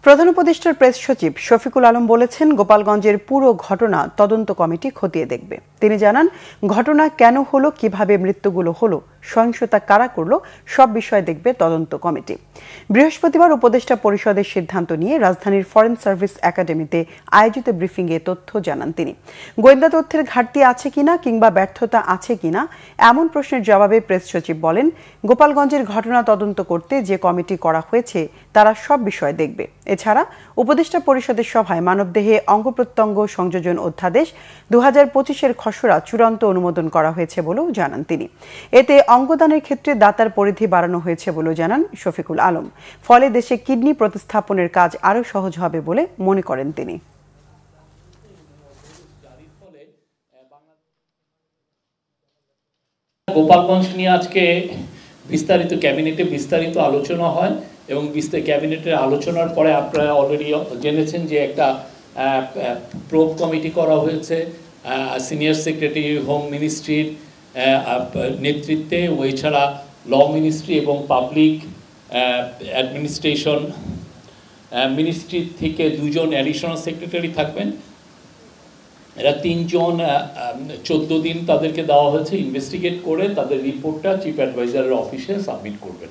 প্রধান উপদেষ্টার প্রেস সচিব শফিকুল আলম বলেছেন, গোপালগঞ্জের পুরো ঘটনা তদন্ত কমিটি খতিয়ে দেখবে। তিনি জানান, ঘটনা কেন হলো, কিভাবে মৃত্যুগুলো হলো, সহিংসতা কারা করলো, সব বিষয় দেখবে তদন্ত কমিটি। বৃহস্পতিবার উপদেষ্টা পরিষদের সিদ্ধান্ত নিয়ে রাজধানীর ফরেন সার্ভিস একাডেমিতে আয়োজিত ব্রিফিংয়ে তথ্য জানান তিনি। গোয়েন্দা তথ্যের ঘাটতি আছে কিনা কিংবা ব্যর্থতা আছে কিনা এমন প্রশ্নের জবাবে প্রেস সচিব বলেন, গোপালগঞ্জের ঘটনা তদন্ত করতে যে কমিটি করা হয়েছে তারা সব বিষয় দেখবে। এছাড়া উপদেষ্টা পরিষদের সভায় মানবদেহে অঙ্গ-প্রত্যঙ্গ সংযোজন অধ্যাদেশ 2025-এর খসড়া চূড়ান্ত অনুমোদন করা হয়েছে বলেও জানান তিনি। এতে অঙ্গদানের ক্ষেত্রে দাতার পরিধি বাড়ানো হয়েছে বলেও জানান শফিকুল আলম। ফলে দেশে কিডনি প্রতিস্থাপনের কাজ আরও সহজ হবে বলে মনে করেন তিনি। গোপালগঞ্জ নিয়ে আজকে ক্যাবিনেটে বিস্তারিত আলোচনা হয় এবং ক্যাবিনেটের আলোচনার পরে আপনারা অলরেডি জেনেছেন যে একটা প্রোব কমিটি করা হয়েছে সিনিয়র সেক্রেটারি হোম মিনিস্ট্রির নেতৃত্বে। এছাড়া ল মিনিস্ট্রি এবং পাবলিক অ্যাডমিনিস্ট্রেশন মিনিস্ট্রি থেকে 2 জন অ্যাডিশনাল সেক্রেটারি থাকবেন। এরা 3 জন 14 দিন তাদেরকে দেওয়া হয়েছে ইনভেস্টিগেট করে তাদের রিপোর্টটা চিফ অ্যাডভাইজারের অফিসে সাবমিট করবেন।